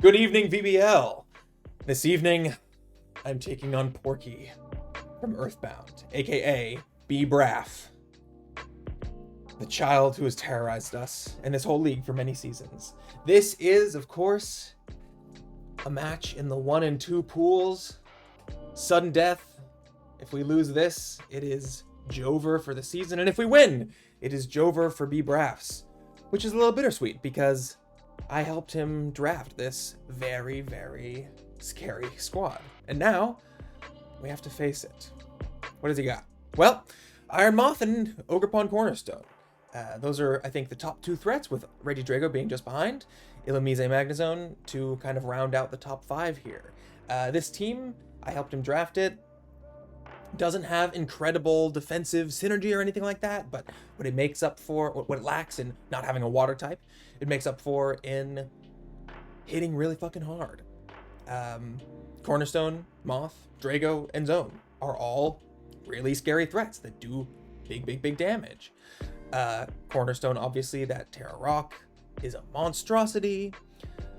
Good evening, VBL. This evening, I'm taking on Porky from Earthbound, aka B. Braff, the child who has terrorized us and this whole league for many seasons. This is, of course, a match in the 1 and 2 pools. Sudden death. If we lose this, it is Jover for the season, and if we win, it is Jover for B. Braffs, which is a little bittersweet because I helped him draft this very, very scary squad. And now, we have to face it. What does he got? Well, Iron Moth and Ogrepon Cornerstone. Those are, I think, the top 2 threats, with Regidrago being just behind. Illumise Magnezone to kind of round out the top 5 here. This team, I helped him draft it. Doesn't have incredible defensive synergy or anything like that, but what it makes up for, what it lacks in not having a water type, it makes up for in hitting really fucking hard. Cornerstone, Moth, Drago, and Zone are all really scary threats that do big damage. Cornerstone, obviously, that Terra Rock is a monstrosity.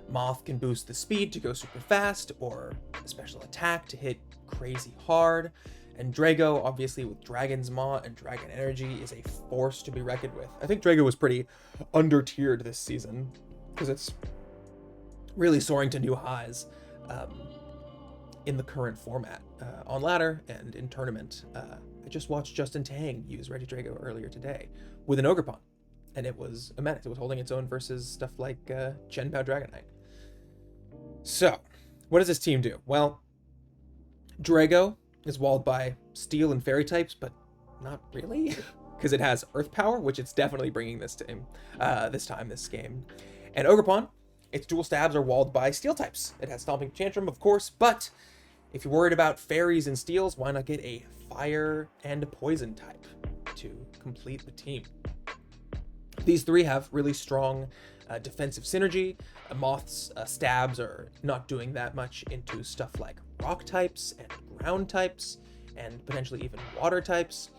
Moth can boost the speed to go super fast, or a special attack to hit crazy hard. And Drago, obviously, with Dragon's Maw and Dragon Energy, is a force to be reckoned with. I think Drago was pretty under-tiered this season, because it's really soaring to new highs in the current format, on ladder and in tournament. I just watched Justin Tang use Regidrago earlier today with an Ogrepon, and it was a menace. It was holding its own versus stuff like Chenpao Dragonite. So, what does this team do? Well, Drago is walled by Steel and Fairy types, but not really, because it has Earth Power, which it's definitely bringing this game. And Ogrepon, its dual stabs are walled by Steel types. It has Stomping Tantrum, of course, but if you're worried about Fairies and Steels, why not get a Fire and Poison type to complete the team? These 3 have really strong defensive synergy. Moth's stabs are not doing that much into stuff like rock types and ground types, and potentially even water types,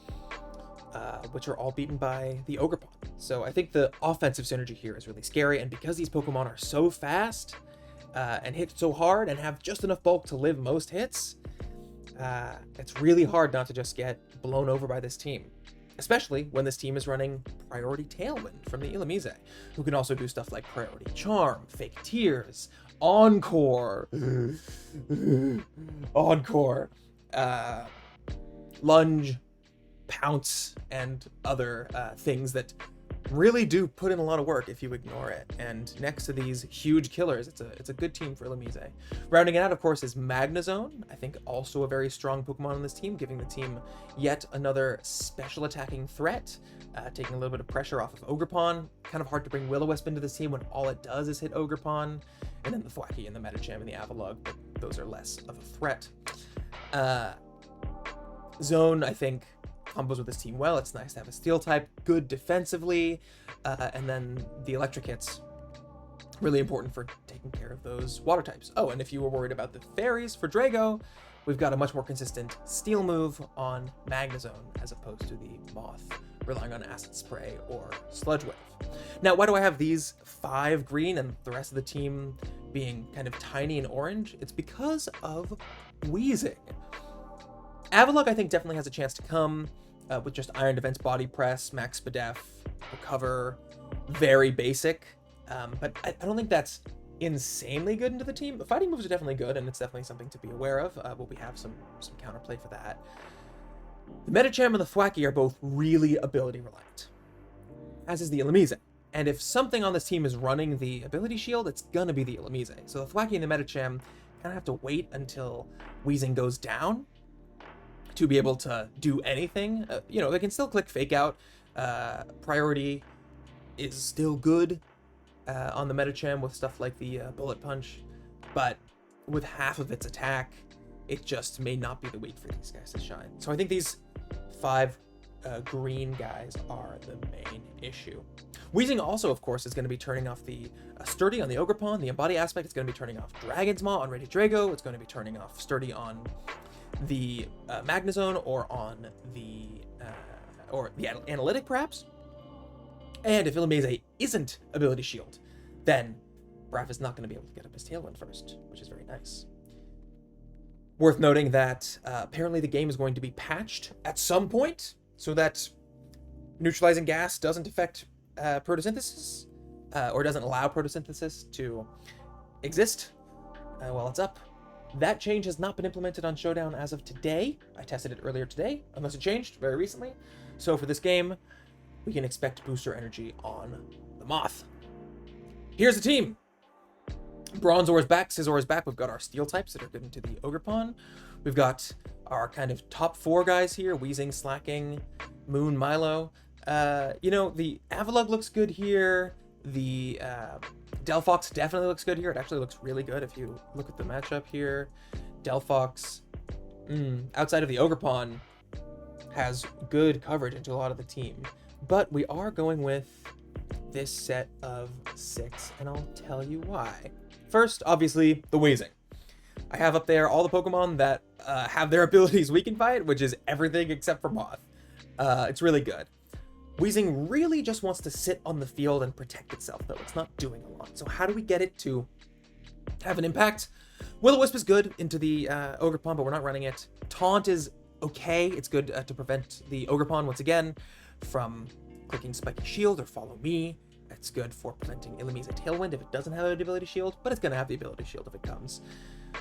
which are all beaten by the Ogrepon. So I think the offensive synergy here is really scary, and because these Pokemon are so fast and hit so hard and have just enough bulk to live most hits, it's really hard not to just get blown over by this team. Especially when this team is running Priority Tailwind from the Illumise, who can also do stuff like Priority Charm, Fake Tears, Encore, Lunge, Pounce, and other things that really do put in a lot of work if you ignore it. And next to these huge killers, it's a good team for Illumise. Rounding it out, of course, is Magnezone. I think also a very strong Pokemon on this team, giving the team yet another special attacking threat, taking a little bit of pressure off of Ogrepon. Kind of hard to bring Will-O-Wisp into this team when all it does is hit Ogrepon. And then the Thwackey and the Medicham and the Avalugg, but those are less of a threat. Zone, I think, combos with this team well. It's nice to have a Steel type, good defensively, and then the electric hits, really important for taking care of those water types. Oh, and if you were worried about the Fairies for Drago, we've got a much more consistent Steel move on Magnezone as opposed to the Moth, relying on Acid Spray or Sludge Wave. Now, why do I have these 5 green and the rest of the team being kind of tiny and orange? It's because of Wheezing. Avalugg, I think, definitely has a chance to come with just Iron Defense, Body Press, Max Spadef, Recover, very basic. But I don't think that's insanely good into the team. But fighting moves are definitely good, and it's definitely something to be aware of. But we have some counterplay for that. The Medicham and the Thwackey are both really ability reliant, as is the Illumise. And if something on this team is running the ability shield, it's gonna be the Illumise. So the Thwackey and the Medicham kind of have to wait until Wheezing goes down to be able to do anything. They can still click Fake Out. Priority is still good on the Medicham with stuff like the Bullet Punch, but with half of its attack, it just may not be the week for these guys to shine. So I think these 5 green guys are the main issue. Wheezing also, of course, is going to be turning off the Sturdy on the Ogrepon, the Embody aspect. It's going to be turning off Dragon's Maw on Regidrago. It's going to be turning off Sturdy on the Magnezone or on the Analytic, perhaps. And if Illumise isn't Ability Shield, then Braff is not going to be able to get up his Tailwind first, which is very nice. Worth noting that apparently the game is going to be patched at some point so that neutralizing gas doesn't affect photosynthesis, or doesn't allow photosynthesis to exist while it's up. That change has not been implemented on Showdown as of today. I tested it earlier today, unless it changed very recently. So for this game, we can expect booster energy on the Moth. Here's the team. Bronzor is back, Scizor is back. We've got our steel types that are given to the Ogre Pawn. We've got our kind of top 4 guys here, Weezing, Slacking, Moon, Milo. You know, the Avalugg looks good here. The Delphox definitely looks good here. It actually looks really good if you look at the matchup here. Delphox, outside of the Ogre Pawn, has good coverage into a lot of the team. But we are going with this set of 6, and I'll tell you why. First, obviously, the Weezing. I have up there all the Pokemon that have their abilities weakened by it, which is everything except for Moth. It's really good. Weezing really just wants to sit on the field and protect itself, though. It's not doing a lot. So how do we get it to have an impact? Will-O-Wisp is good into the Ogre Pawn, but we're not running it. Taunt is okay. It's good to prevent the Ogre Pawn, once again, from clicking Spiky Shield or Follow Me. It's good for preventing Illumise Tailwind if it doesn't have an ability shield, but it's going to have the ability shield if it comes.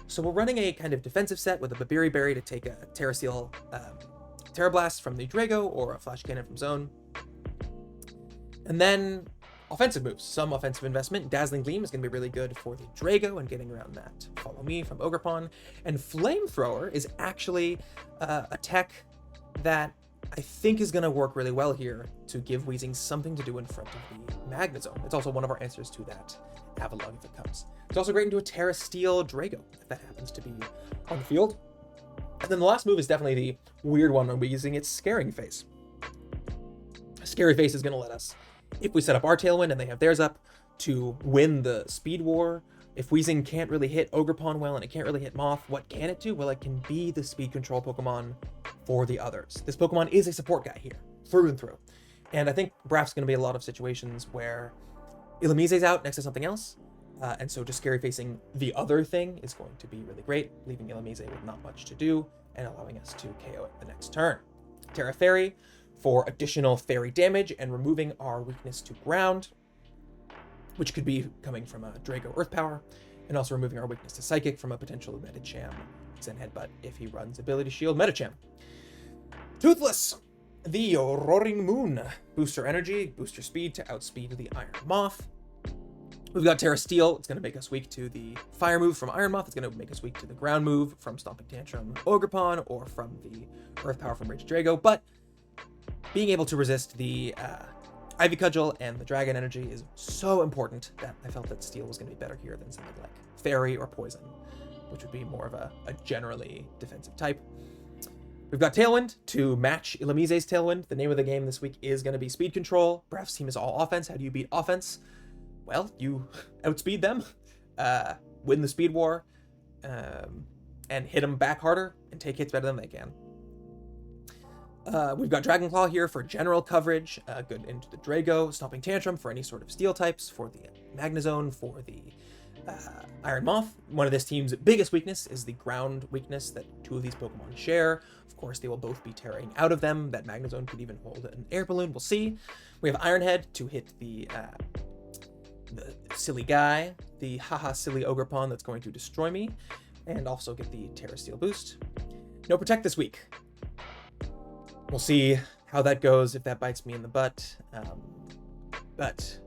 So we're running a kind of defensive set with a Babiri Berry to take a Terra Steel Terra Blast from the Drago or a Flash Cannon from Zone. And then offensive moves, some offensive investment. Dazzling Gleam is going to be really good for the Drago and getting around that Follow Me from Ogre Pawn. And Flamethrower is actually a tech that I think is going to work really well here to give Weezing something to do in front of the Magnezone. It's also one of our answers to that Avalugg if it comes. It's also great into a Terra Steel Drago if that happens to be on the field. And then the last move is definitely the weird one when we're using its Scaring Face. Scary Face is going to let us, if we set up our Tailwind and they have theirs up, to win the Speed War. If Weezing can't really hit Ogre Pawn well and it can't really hit Moth, what can it do? Well, it can be the speed control Pokemon for the others. This Pokemon is a support guy here, through and through. And I think Braff's going to be a lot of situations where Illumise's out next to something else, and so just Scary Facing the other thing is going to be really great, leaving Illumise with not much to do and allowing us to KO it the next turn. Terra Fairy for additional fairy damage and removing our weakness to ground, which could be coming from a Drago Earth Power, and also removing our weakness to Psychic from a potential Medicham Zen Headbutt if he runs Ability Shield Medicham. Toothless, the Roaring Moon. Booster energy, booster speed to outspeed the Iron Moth. We've got Terra Steel. It's going to make us weak to the Fire move from Iron Moth. It's going to make us weak to the Ground move from Stomping Tantrum Ogre Pawn or from the Earth Power from Rage Drago. But being able to resist the Ivy Cudgel and the Dragon energy is so important that I felt that Steel was going to be better here than something like Fairy or Poison, which would be more of a generally defensive type. We've got Tailwind to match Illumise's Tailwind. The name of the game this week is going to be Speed Control. Braff's team is all offense. How do you beat offense? Well, you outspeed them, win the Speed War, and hit them back harder and take hits better than they can. We've got Dragon Claw here for general coverage, good into the Drago, Stomping Tantrum for any sort of steel types, for the Magnezone, for the Iron Moth. One of this team's biggest weakness is the ground weakness that two of these Pokemon share. Of course, they will both be tearing out of them. That Magnezone could even hold an air balloon. We'll see. We have Iron Head to hit the silly guy, the haha silly Ogre Pawn that's going to destroy me, and also get the Terra Steel boost. No Protect this week. We'll see how that goes, if that bites me in the butt. But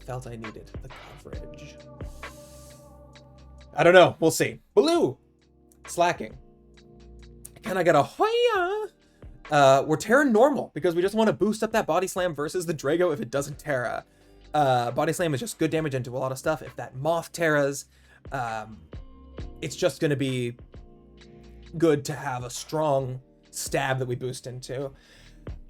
felt I needed the coverage. I don't know. We'll see. Blue! Slacking. Can I get a Hoya? We're Terra normal because we just want to boost up that Body Slam versus the Drago if it doesn't Terra. Body Slam is just good damage into a lot of stuff. If that Moth Terras, it's just going to be good to have a strong stab that we boost into.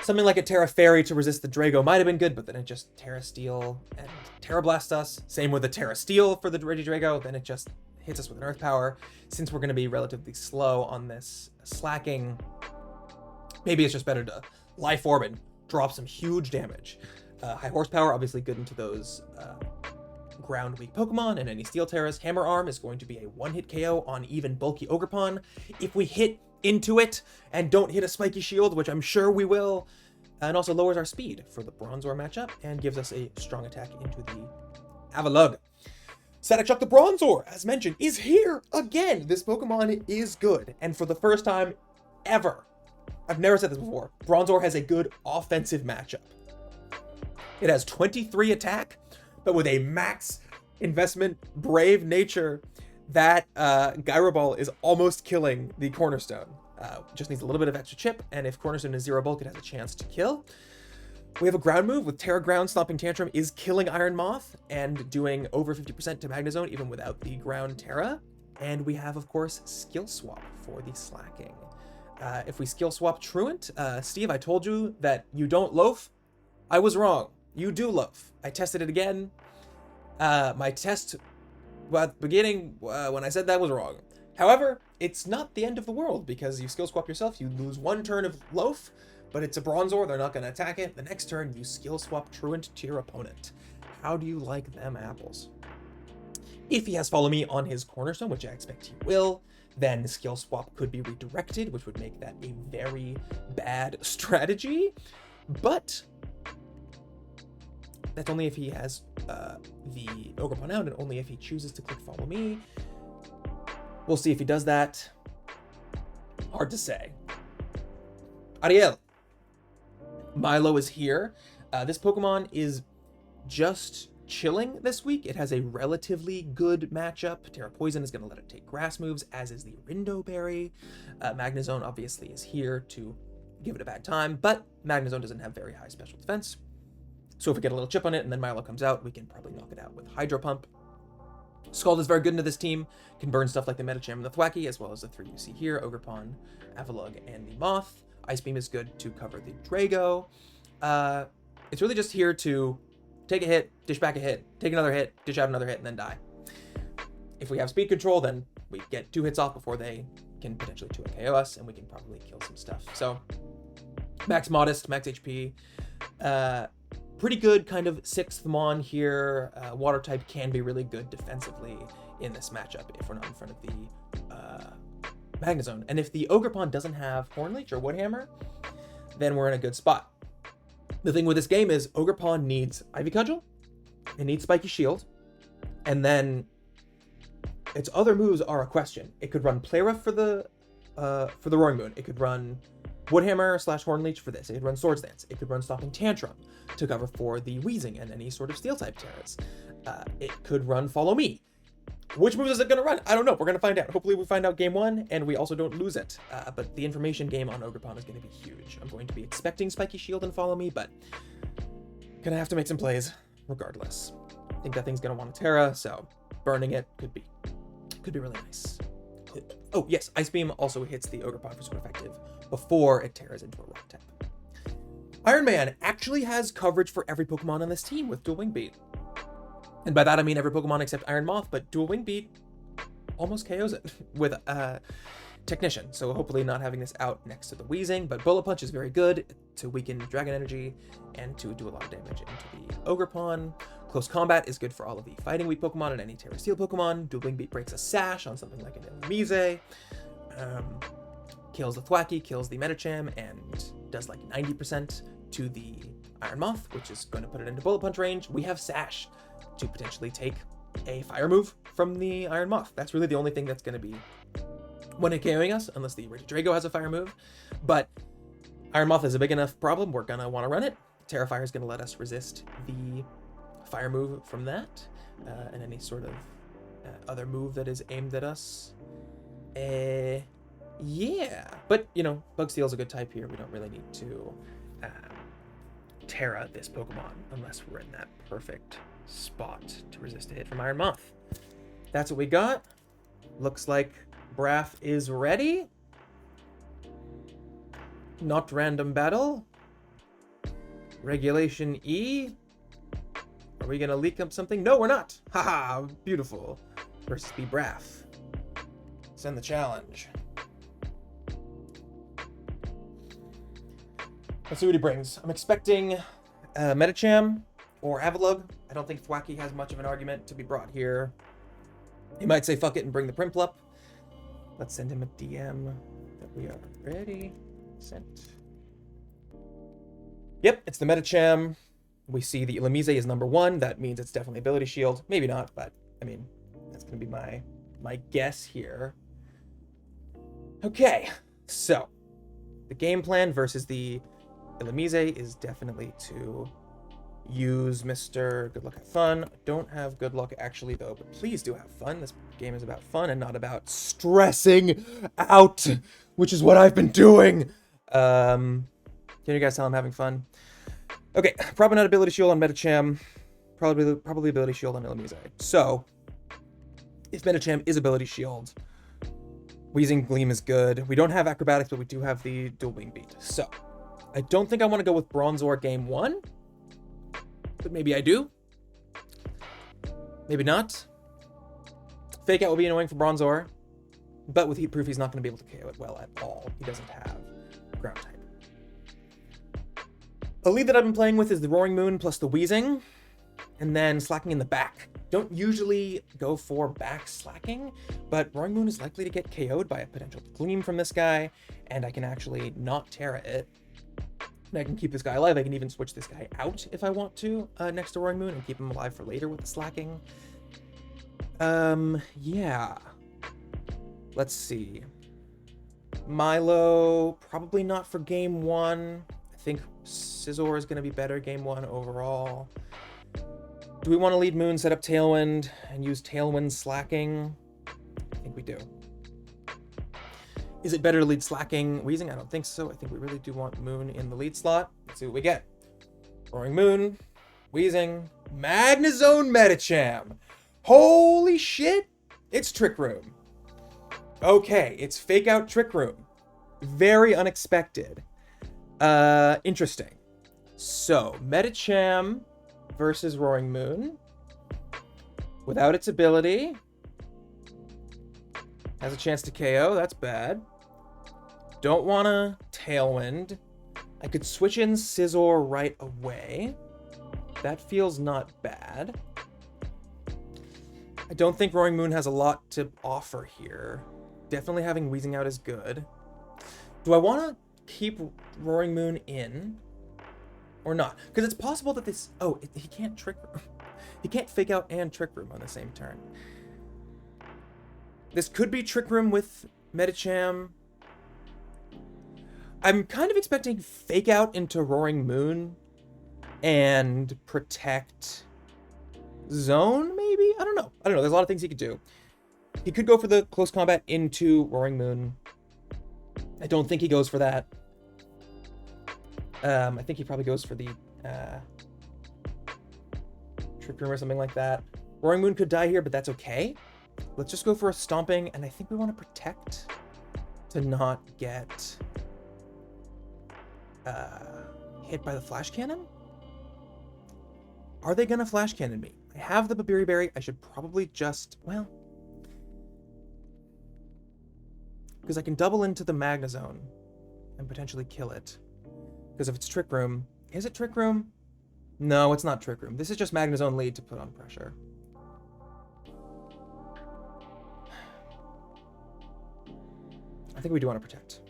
Something like a Terra Fairy to resist the Drago might have been good, but then it just Terra Steel and Terra Blast us. Same with the Terra Steel for the Regidrago, then it just hits us with an Earth Power. Since we're going to be relatively slow on this slacking, maybe it's just better to Life Orb and drop some huge damage. High Horsepower, obviously good into those ground weak Pokemon and any Steel Terras. Hammer Arm is going to be a one-hit KO on even bulky Ogerpon. If we hit into it and don't hit a spiky shield, which I'm sure we will, and also lowers our speed for the Bronzor matchup and gives us a strong attack into the Avalugg. Static the Bronzor, as mentioned, is here again. This Pokemon is good, and for the first time ever, I've never said this before, Bronzor has a good offensive matchup. It has 23 attack, but with a max investment brave nature, that Gyro Ball is almost killing the Cornerstone. Just needs a little bit of extra chip, and if Cornerstone is 0 bulk, it has a chance to kill. We have a ground move with Terra Ground. Stomping Tantrum is killing Iron Moth and doing over 50% to Magnezone even without the Ground Terra. And we have, of course, Skill Swap for the Slacking. If we Skill Swap Truant, Steve, I told you that you don't loaf. I was wrong. You do loaf. I tested it again. My test at the beginning, when I said that, was wrong. However, it's not the end of the world because you Skill Swap yourself. You lose one turn of loaf, but it's a Bronzor, they're not going to attack it. The next turn, you Skill Swap Truant to your opponent. How do you like them apples? If he has Follow Me on his Cornerstone, which I expect he will, then Skill Swap could be redirected, which would make that a very bad strategy. But that's only if he has the Ogerpon out, and only if he chooses to click Follow Me. We'll see if he does that. Hard to say. Ariel. Milo is here. This Pokemon is just chilling this week. It has a relatively good matchup. Terra Poison is going to let it take grass moves, as is the Rindo Berry. Magnezone obviously is here to give it a bad time, but Magnezone doesn't have very high special defense. So if we get a little chip on it and then Milo comes out, we can probably knock it out with Hydro Pump. Scald is very good into this team, can burn stuff like the Medicham and the Thwackey, as well as the 3 you see here, Ogerpon, Avalugg, and the Moth. Ice Beam is good to cover the Drago. It's really just here to take a hit, dish back a hit, take another hit, dish out another hit, and then die. If we have speed control, then we get 2 hits off before they can potentially 2-hit KO us, and we can probably kill some stuff. So, max Modest, max HP. Pretty good kind of 6th Mon here. Water type can be really good defensively in this matchup if we're not in front of the Magnezone. And if the Ogerpon doesn't have Hornleech or Woodhammer, then we're in a good spot. The thing with this game is Ogerpon needs Ivy Cudgel, it needs Spiky Shield, and then its other moves are a question. It could run Play Rough for the Roaring Moon. It could run Woodhammer / Hornleech for this. It could run Swords Dance. It could run Stomping Tantrum to cover for the Wheezing and any sort of Steel-type Terras. It could run Follow Me. Which moves is it going to run? I don't know. We're going to find out. Hopefully we find out game 1, and we also don't lose it. But the information game on Ogerpon is going to be huge. I'm going to be expecting Spiky Shield and Follow Me, but gonna have to make some plays regardless. I think that thing's going to want a Terra, so burning it could be really nice. Oh, yes, Ice Beam also hits the Ogerpon for super effective before it tears into a rock type. Iron Man actually has coverage for every Pokemon on this team with Dual Wing Beat. And by that I mean every Pokemon except Iron Moth, but Dual Wing Beat almost KOs it with Technician. So hopefully not having this out next to the Wheezing, but Bullet Punch is very good to weaken Dragon Energy and to do a lot of damage into the Ogerpon. Close Combat is good for all of the Fighting Weak Pokemon and any Terra Steel Pokemon. Dual Wing Beat breaks a Sash on something like an Illumise. Kills the Thwackey, kills the Medicham, and does like 90% to the Iron Moth, which is going to put it into Bullet Punch range. We have Sash to potentially take a Fire move from the Iron Moth. That's really the only thing that's going to be one-hit KOing us, unless the Regidrago has a Fire move. But Iron Moth is a big enough problem, we're going to want to run it. Terrifier is going to let us resist the Fire move from that, and any sort of other move that is aimed at us. Yeah, but, you know, Bug Steel is a good type here. We don't really need to Terra this Pokemon unless we're in that perfect spot to resist a hit from Iron Moth. That's what we got. Looks like Braff is ready. Not random battle. Regulation E. Are we gonna leak up something? No, we're not. Haha, beautiful. Versus B Braff. Send the challenge. Let's see what he brings. I'm expecting Medicham or Avalugg I don't think Thwacky has much of an argument to be brought here. He might say fuck it and bring the Primplup. Let's send him a DM that we are ready. Sent. Yep, it's the Medicham. We see the Illumise is number 1. That means it's definitely Ability Shield. Maybe not, but I mean, that's going to be my guess here. Okay, so the game plan versus the Illumise is definitely to use Mr. Good Luck Have Fun. I don't have good luck actually though, but please do have fun. This game is about fun and not about stressing out, which is what I've been doing. Can you guys tell I'm having fun? Okay, probably not Ability Shield on Medicham. Probably Ability Shield on Illumise. So, if Medicham is Ability Shield, Wheezing Gleam is good. We don't have Acrobatics, but we do have the Dual Wing Beat. So, I don't think I want to go with Bronzor game 1. But maybe I do. Maybe not. Fake Out will be annoying for Bronzor. But with Heat Proof, he's not going to be able to KO it well at all. He doesn't have Ground type. A lead that I've been playing with is the Roaring Moon plus the Wheezing. And then slacking in the back. Don't usually go for back slacking, but Roaring Moon is likely to get KO'd by a potential Gleam from this guy, and I can actually not Terra it. And I can keep this guy alive. I can even switch this guy out if I want to next to Roaring Moon and keep him alive for later with the slacking. Yeah. Let's see. Milo, probably not for game 1. I think Scizor is going to be better game 1 overall. Do we want to lead Moon, set up Tailwind, and use Tailwind slacking? I think we do. Is it better to lead slacking Wheezing? I don't think so. I think we really do want Moon in the lead slot. Let's see what we get. Roaring Moon, Wheezing, Magnezone Medicham. Holy shit! It's Trick Room. Okay, it's Fake Out Trick Room. Very unexpected. Interesting. So, Medicham versus Roaring Moon. Without its ability. Has a chance to KO. That's bad. Don't want to Tailwind. I could switch in Scizor right away. That feels not bad. I don't think Roaring Moon has a lot to offer here. Definitely having Wheezing out is good. Do I want to keep Roaring Moon in? Or not? Because it's possible that this... Oh, he can't Trick Room. He can't Fake Out and Trick Room on the same turn. This could be Trick Room with Medicham. I'm kind of expecting Fake Out into Roaring Moon and protect Zone, maybe? I don't know. There's a lot of things he could do. He could go for the close combat into Roaring Moon. I don't think he goes for that. I think he probably goes for the Trick Room or something like that. Roaring Moon could die here, but that's okay. Let's just go for a Stomping, and I think we want to protect to not get hit by the Flash Cannon? Are they going to Flash Cannon me? I have the Babiri Berry. I should probably just, well... Because I can double into the Magnezone and potentially kill it. Because if it's Trick Room... Is it Trick Room? No, it's not Trick Room. This is just Magnezone lead to put on pressure. I think we do want to protect.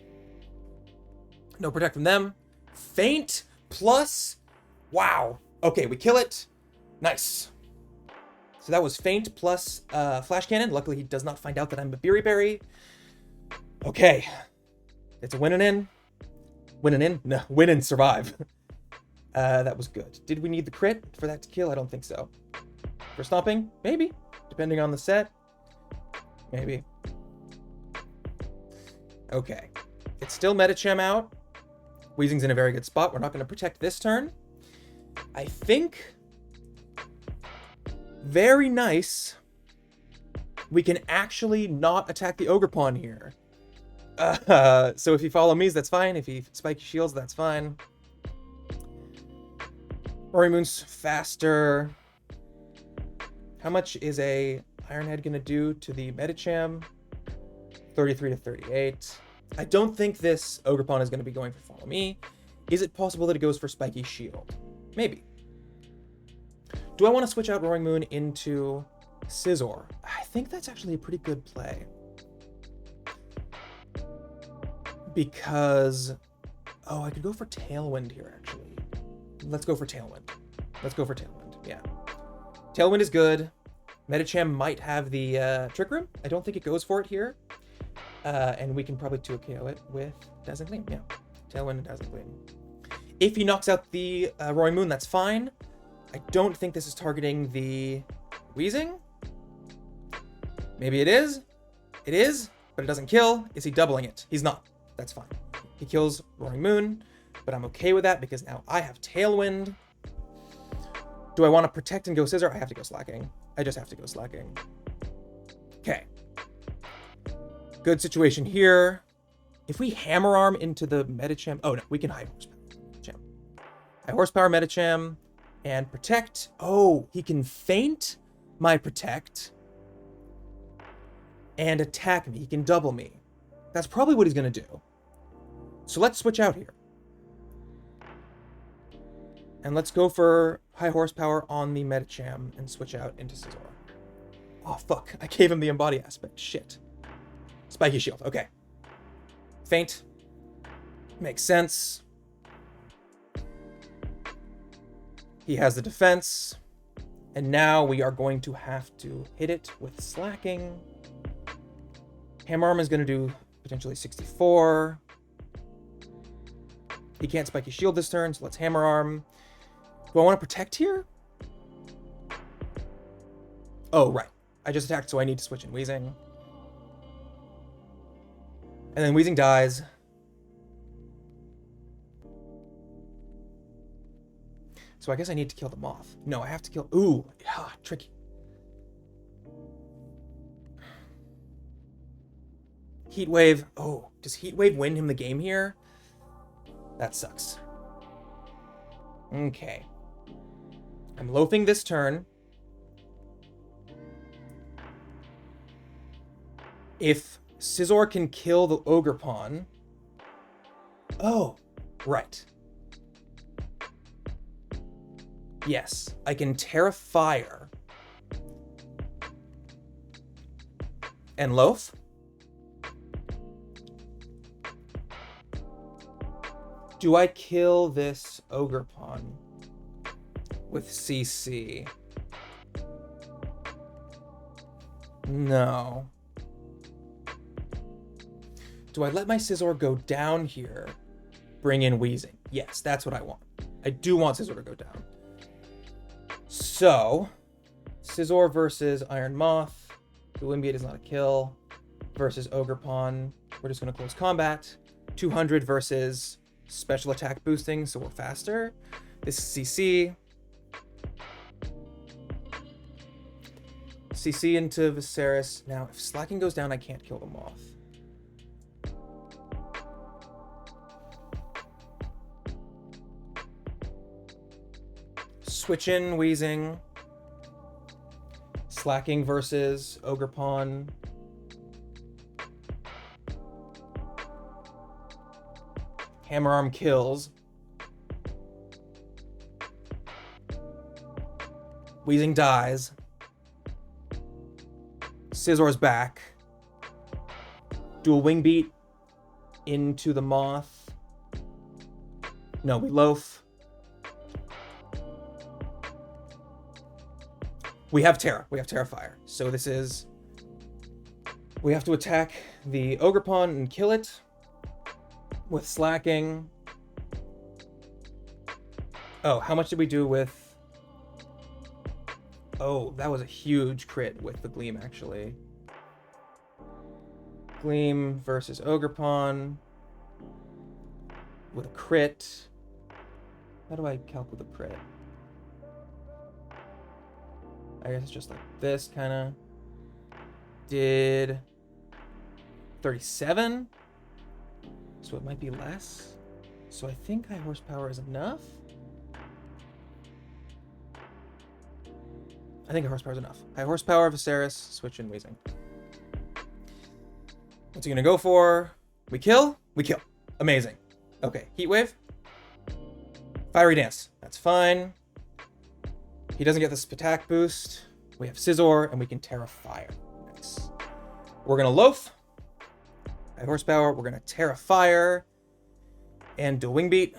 No protect from them. Feint plus... Wow. Okay, we kill it. Nice. So that was Feint plus Flash Cannon. Luckily, he does not find out that I'm a Babiri Berry. Okay. It's a win and in. Win and in? No, win and survive. That was good. Did we need the crit for that to kill? I don't think so. For Stomping? Maybe. Depending on the set. Maybe. Okay. It's still Medicham out. Wheezing's in a very good spot. We're not going to protect this turn. I think... Very nice. We can actually not attack the Ogerpon here. So if you follow me, that's fine. If he Spiky Shields, that's fine. Roaring Moon's faster. How much is a Iron Head gonna do to the Medicham? 33 to 38. I don't think this Ogerpon is gonna be going for Follow Me. Is it possible that it goes for Spiky Shield? Maybe. Do I want to switch out Roaring Moon into Scizor? I think that's actually a pretty good play. Because... Oh, I could go for Tailwind here, actually. Let's go for Tailwind. Let's go for Tailwind, yeah. Tailwind is good. Medicham might have the Trick Room. I don't think it goes for it here. And we can probably 2KO it with Dazzling Gleam, yeah. Tailwind and Dazzling Gleam. If he knocks out the Roaring Moon, that's fine. I don't think this is targeting the Wheezing. Maybe it is. It is, but it doesn't kill. Is he doubling it? He's not. That's fine. He kills Roaring Moon, but I'm okay with that because now I have Tailwind. Do I want to protect and go Scizor? I have to go Slacking. I just have to go Slacking. Okay. Good situation here. If we Hammer Arm into the Medicham... Oh, no. We can High Horsepower Medicham. High Horsepower Medicham and Protect. Oh, he can feint my Protect and attack me. He can double me. That's probably what he's going to do. So let's switch out here. And let's go for High Horsepower on the Medicham and switch out into Scizor. Oh, fuck. I gave him the Embody aspect. Shit. Spiky Shield. Okay. Feint. Makes sense. He has the defense. And now we are going to have to hit it with Slacking. Hammer Arm is going to do potentially 64. He can't Spiky Shield this turn, so let's Hammer Arm. Do I want to protect here? Oh, right. I just attacked, so I need to switch in Wheezing. And then Wheezing dies. So I guess I need to kill the Moth. No, I have to kill... Ooh, yeah, tricky. Heat Wave. Oh, does Heat Wave win him the game here? That sucks. Okay. I'm loafing this turn. If Scizor can kill the Ogre Pawn... Oh, right. Yes, I can Terra Fire. And loaf? Do I kill this Ogre Pawn with CC? No. Do I let my Scizor go down here? Bring in Wheezing. Yes, that's what I want. I do want Scizor to go down. So, Scizor versus Iron Moth. Glimbeat is not a kill. Versus Ogre Pawn. We're just going to close combat. 200 versus special attack boosting, so we're faster. This is CC. CC into Viserys. Now, if Slacking goes down, I can't kill the Moth. Switch in Wheezing. Slacking versus Ogre Pawn. Hammer Arm kills. Wheezing dies. Scizor's back. Do a Wing Beat into the Moth. No, we loaf. We have Terra. We have Terra Fire. So this is... We have to attack the Ogre Pawn and kill it. With Slacking. Oh, how much did we do with... Oh, that was a huge crit with the Gleam, actually. Gleam versus Ogre Pawn. With a crit. How do I calculate the crit? I guess it's just like this, kind of. Did 37? So it might be less. So I think High Horsepower is enough. I think High Horsepower is enough. High Horsepower, Viserys, switch in Wheezing. What's he gonna go for? We kill? We kill. Amazing. Okay, Heat Wave. Fiery Dance. That's fine. He doesn't get this attack boost. We have Scizor, and we can Terra Fire. Nice. We're going to Loaf. High horsepower. We're going to Terra Fire. And dual Wing Beat.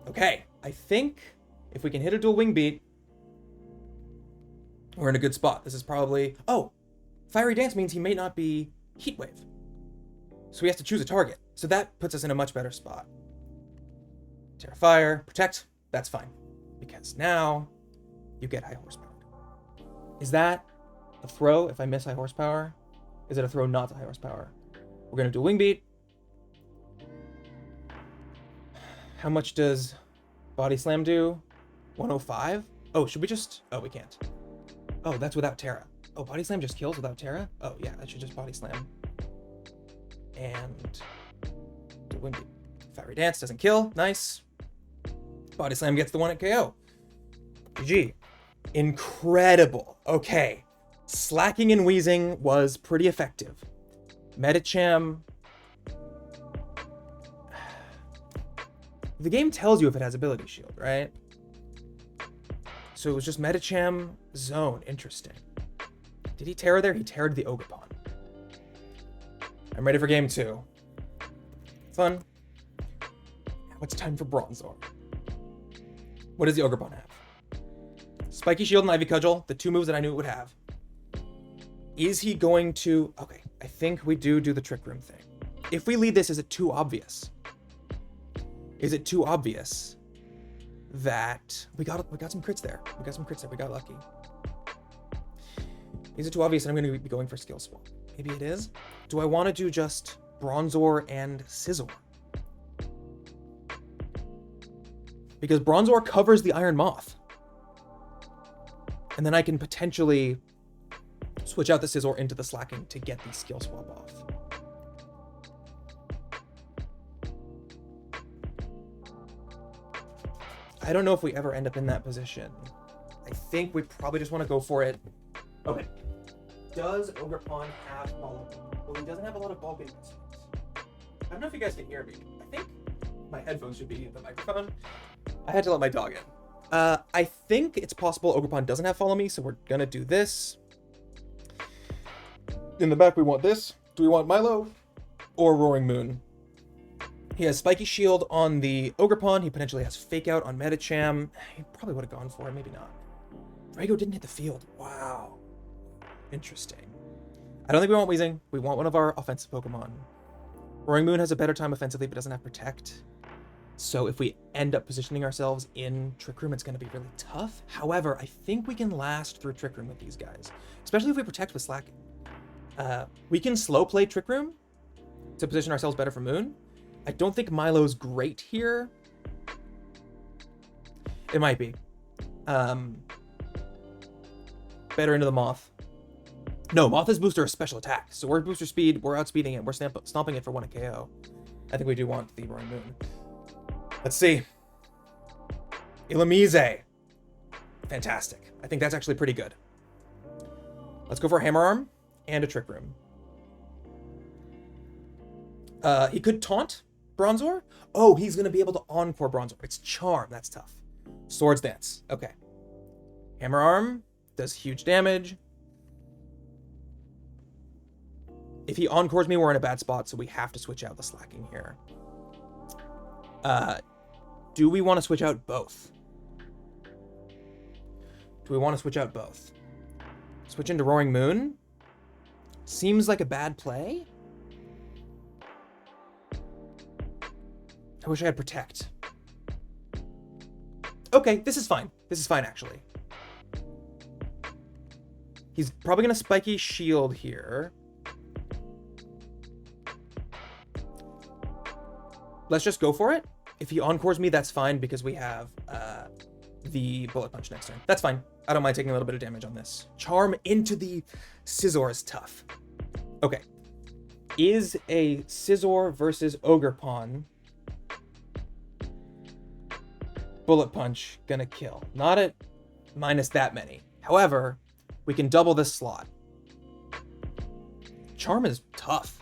Okay. I think if we can hit a dual Wing Beat, we're in a good spot. This is probably... Oh! Fiery Dance means he may not be Heat Wave. So he has to choose a target. So that puts us in a much better spot. Terra Fire. Protect. That's fine. Because now you get high horsepower. Is that a throw if I miss high horsepower? Is it a throw not to high horsepower? We're going to do Wing Beat. How much does Body Slam do? 105? Oh, should we just... Oh, we can't. Oh, that's without Terra. Oh, Body Slam just kills without Terra? Oh, yeah, I should just Body Slam. And do Wing Beat. Fiery Dance doesn't kill. Nice. Body Slam gets the one at KO. GG. Incredible. Okay. Slacking and Wheezing was pretty effective. Medicham. The game tells you if it has Ability Shield, right? So it was just Medicham Zone. Interesting. Did he Terra there? He Terra'd the Ogerpon. I'm ready for game 2. Fun. Now it's time for Bronzor. What does the Ogerpon have? Spiky Shield and Ivy Cudgel, the 2 moves that I knew it would have. Is he going to... Okay, I think we do the Trick Room thing. If we lead this, is it too obvious? Is it too obvious that... We got some crits there. We got lucky. Is it too obvious that I'm going to be going for Skill Swap? Maybe it is. Do I want to do just Bronzor and Scizor? Because Bronzor covers the Iron Moth. And then I can potentially switch out the Scizor into the Slacking to get the Skill Swap off. I don't know if we ever end up in that position. I think we probably just want to go for it. Okay. Does Ogerpon have Ball? Well, he doesn't have a lot of ball games. I don't know if you guys can hear me. I think my headphones should be the microphone. I had to let my dog in. I think it's possible Ogerpon doesn't have Follow Me, so we're gonna do this. In the back, we want this. Do we want Milo or Roaring Moon? He has Spiky Shield on the Ogerpon. He potentially has Fake Out on Medicham. He probably would have gone for it, maybe not. Drago didn't hit the field. Wow. Interesting. I don't think we want Weezing. We want one of our offensive Pokemon. Roaring Moon has a better time offensively, but doesn't have Protect. So if we end up positioning ourselves in Trick Room, it's going to be really tough. However, I think we can last through Trick Room with these guys, especially if we Protect with Slacking. We can slow play Trick Room to position ourselves better for Moon. I don't think Milo's great here. It might be. Better into the Moth. No, Moth is booster a special attack. So we're booster speed, we're outspeeding it, we're stomping it for 1 a KO. I think we do want the Roaring Moon. Let's see. Illumise. Fantastic. I think that's actually pretty good. Let's go for a Hammer Arm and a Trick Room. He could taunt Bronzor. Oh, he's going to be able to Encore Bronzor. It's Charm. That's tough. Swords Dance. Okay. Hammer Arm does huge damage. If he Encores me, we're in a bad spot, so we have to switch out the Slacking here. Do we want to switch out both? Do we want to switch out both? Switch into Roaring Moon? Seems like a bad play. I wish I had Protect. Okay, this is fine. This is fine, actually. He's probably going to Spiky Shield here. Let's just go for it. If he Encores me, that's fine because we have the Bullet Punch next turn. That's fine. I don't mind taking a little bit of damage on this. Charm into the Scizor is tough. Okay. Is a Scizor versus Ogerpon Bullet Punch gonna kill? Not at minus that many. However, we can double this slot. Charm is tough.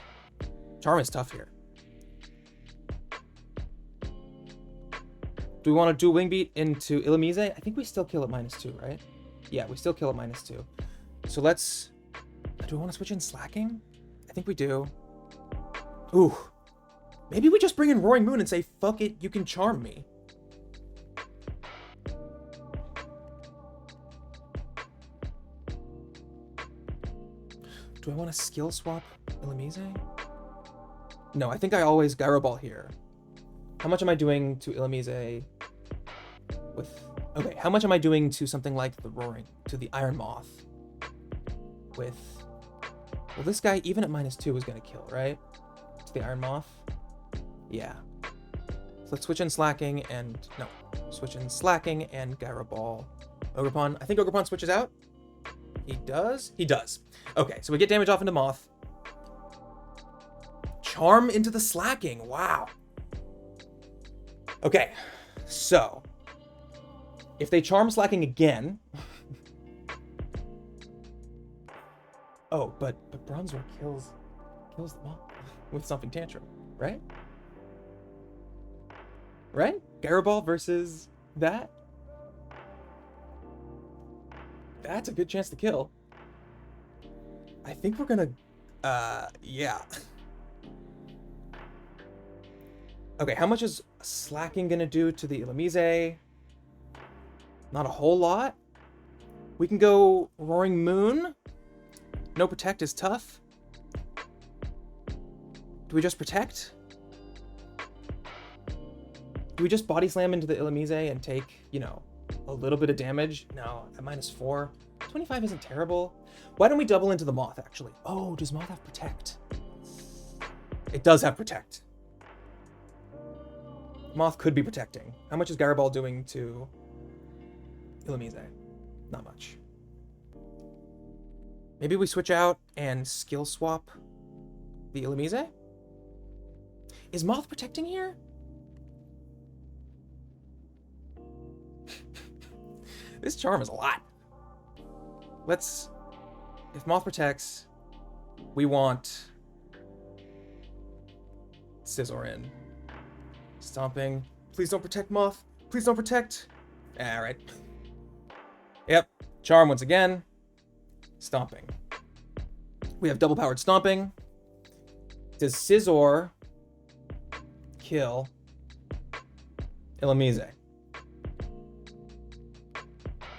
Charm is tough here. Do we want to do Wing Beat into Illumise? I think we still kill at -2, right? Yeah, we still kill at -2. So let's... Do we want to switch in Slacking? I think we do. Ooh. Maybe we just bring in Roaring Moon and say, fuck it, you can charm me. Do I want to skill swap Illumise? No, I think I always Gyro Ball here. How much am I doing to Illumise with... Okay, how much am I doing to something like the Roaring, to the Iron Moth? With... Well, this guy, even at -2, is going to kill, right? To the Iron Moth? Yeah. So let's switch in Slacking and... No. Switch in Slacking and Gyro Ball. Ogerpon. I think Ogerpon switches out. He does? He does. Okay, so we get damage off into Moth. Charm into the Slacking. Wow. Okay, so... If they Charm Slacking again... Oh, but Bronzor kills the Moth with Stomping Tantrum, right? Right? Gyro Ball versus that? That's a good chance to kill. I think we're gonna... yeah. Okay, how much is Slacking gonna do to the Illumise? Not a whole lot. We can go Roaring Moon. No Protect is tough. Do we just Protect? Do we just Body Slam into the Illumise and take, you know, a little bit of damage? No, at -4. 25 isn't terrible. Why don't we double into the Moth, actually? Oh, does Moth have Protect? It does have Protect. Moth could be protecting. How much is Gyro Ball doing to Illumise? Not much. Maybe we switch out and skill swap the Illumise? Is Moth protecting here? This charm is a lot. Let's... If Moth protects, we want Scizor in. Stomping. Please don't protect, Moth. Please don't protect. Alright. Yep. Charm once again. Stomping. We have double-powered Stomping. Does Scizor kill Illumise?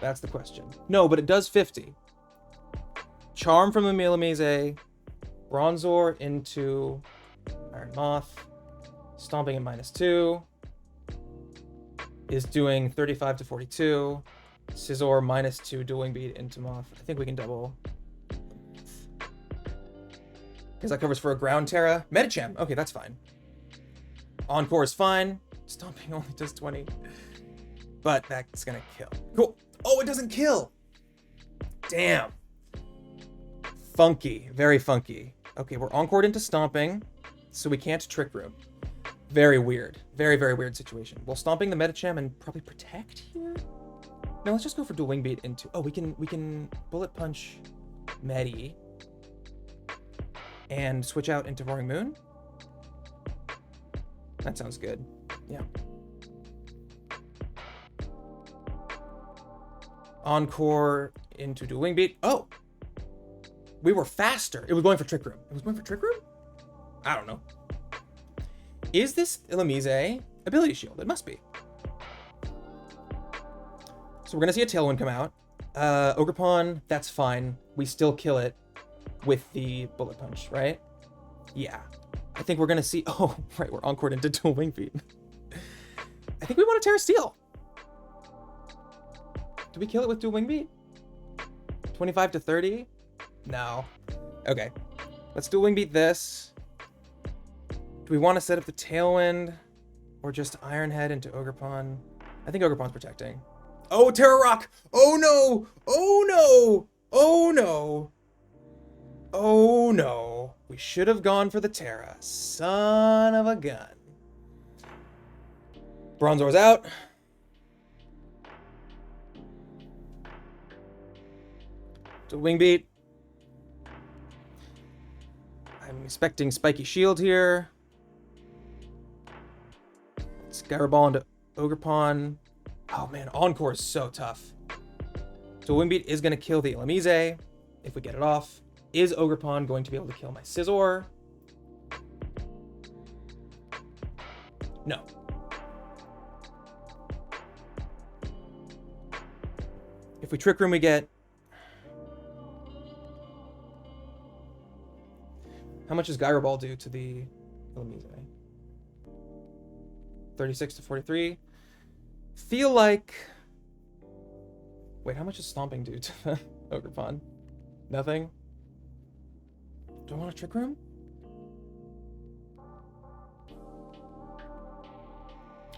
That's the question. No, but it does 50. Charm from the Illumise. Bronzor into Iron Moth. Stomping at -2. Is doing 35 to 42. Scizor -2 dueling beat into Moth. I think we can double. Because that covers for a Ground Terra. Medicham. Okay, that's fine. Encore is fine. Stomping only does 20. But that's gonna kill. Cool. Oh, it doesn't kill! Damn. Funky. Very funky. Okay, we're encored into Stomping, so we can't Trick Room. Very weird. Very, very weird situation. Well, Stomping the Medicham and probably Protect here? No, let's just go for Dual Wing Beat into... Oh, we can Bullet Punch Medi and switch out into Roaring Moon? That sounds good. Yeah. Encore into Dual Wing Beat. Oh! We were faster. It was going for Trick Room. It was going for Trick Room? I don't know. Is this Illumise Ability Shield? It must be. So we're going to see a Tailwind come out. Ogerpon, that's fine. We still kill it with the Bullet Punch, right? Yeah. I think we're going to see... Oh, right, we're encored into Dual Wing Beat. I think we want to Terra Steel. Do we kill it with Dual Wing Beat? 25 to 30? No. Okay. Let's Dual Wing Beat this. Do we want to set up the Tailwind? Or just Iron Head into Ogerpon? I think Ogerpon's protecting. Oh, Terra Rock! Oh no! Oh no! Oh no! Oh no! We should have gone for the Terra. Son of a gun. Bronzor's out. To Wing Beat. I'm expecting Spiky Shield here. Let's Gyro Ball into Ogre Pawn. Oh man, Encore is so tough. So Wing Beat is going to kill the Illumise if we get it off. Is Ogre Pawn going to be able to kill my Scizor? No. If we Trick Room, we get... How much does Gyro Ball do to the Illumise? 36 to 43. Feel like... Wait, how much does Stomping do to the Ogre Pawn? Nothing? Do I want a Trick Room?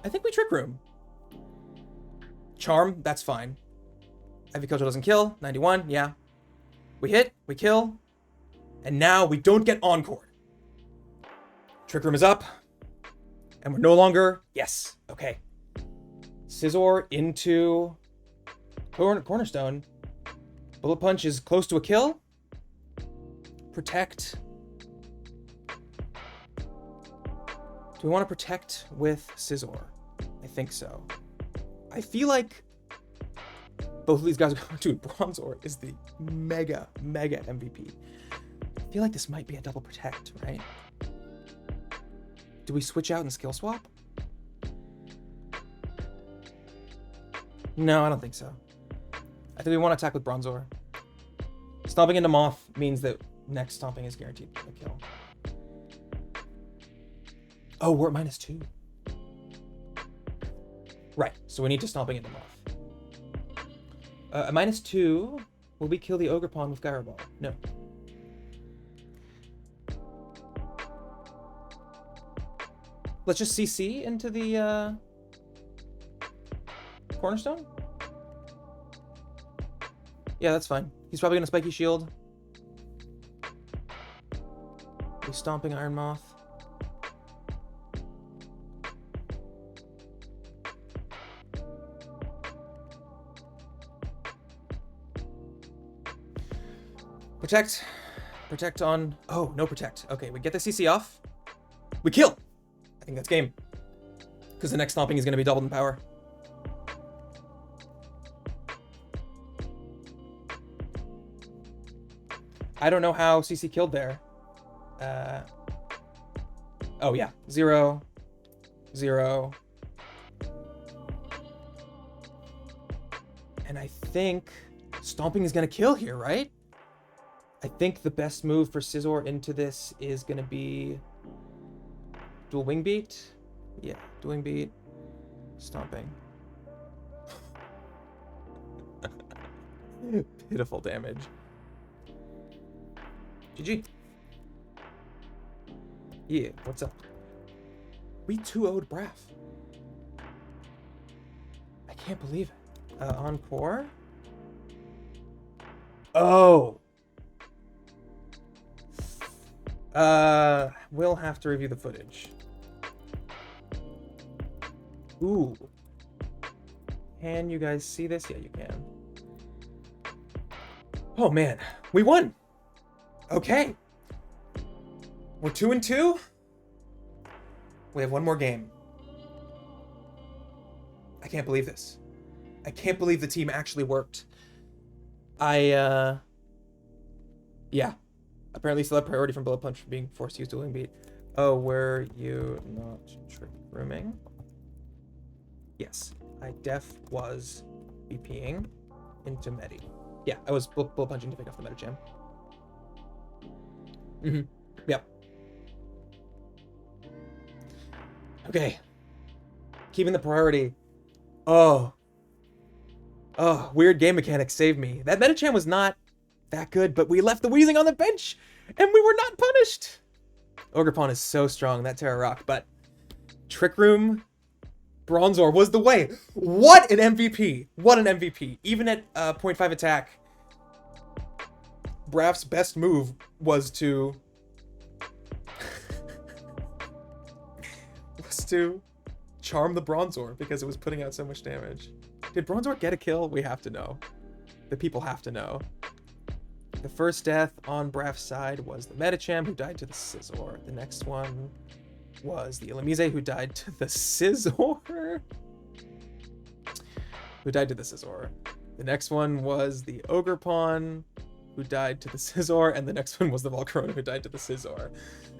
I think we Trick Room. Charm, that's fine. Aviculture doesn't kill. 91, yeah. We hit, we kill. And now we don't get Encore. Trick Room is up. And we're no longer... Yes, okay. Scizor into Cornerstone. Bullet Punch is close to a kill. Protect. Do we want to protect with Scizor? I think so. I feel like both of these guys are going to... Bronzor is the mega MVP. I feel like this might be a double protect, right? Do we switch out and skill swap? No, I don't think so. I think we want to attack with Bronzor. Stomping into Moth means that next stomping is guaranteed a kill. Oh, we're at -2. Right, so we need to stomping into Moth. At -2, will we kill the Ogre Pawn with Gyro Ball? No. Let's just CC into the Cornerstone? Yeah, that's fine. He's probably gonna Spiky Shield. He's stomping Iron Moth. Protect. Protect on... Oh, no protect. Okay, we get the CC off. We kill! I think that's game. Because the next stomping is going to be doubled in power. I don't know how CC killed there. Oh, yeah. 0, 0. And I think stomping is going to kill here, right? I think the best move for Scizor into this is going to be dual Wing Beat. Yeah, dual Wing Beat. Stomping. Pitiful damage. GG. Yeah, what's up? We 2-0'd Braff. I can't believe it. Encore? Oh! We'll have to review the footage. Ooh. Can you guys see this? Yeah, you can. Oh man, we won! Okay. We're 2-2. We have one more game. I can't believe this. I can't believe the team actually worked. Yeah. Apparently still have priority from Bullet Punch for being forced to use Dueling Beat. Oh, were you not Trick Rooming? Yes. I was BPing into Medi. Yeah, I was Bullet Punching to pick off the Medicham. Yep. Okay. Keeping the priority. Oh, weird game mechanics saved me. That Medicham was not that good, but we left the Weezing on the bench, and we were not punished. Ogre Pawn is so strong, that Terra Rock, but Trick Room, Bronzor was the way. What an MVP. What an MVP. Even at 0.5 attack, Braff's best move was to... charm the Bronzor because it was putting out so much damage. Did Bronzor get a kill? We have to know. The people have to know. The first death on Braff's side was the Medicham, who died to the Scizor. The next one was the Illumise, who died to the Scizor. who died to the Scizor. The next one was the Ogre Pawn, who died to the Scizor, and the next one was the Volcarona, who died to the Scizor.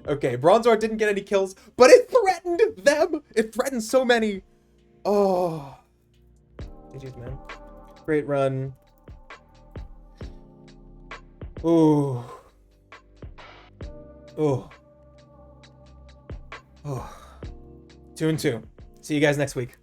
Okay, Bronzor didn't get any kills, but it threatened them! It threatened so many! Oh. GG's, man. Great run. Ooh. Oh. Oh. 2-2. See you guys next week.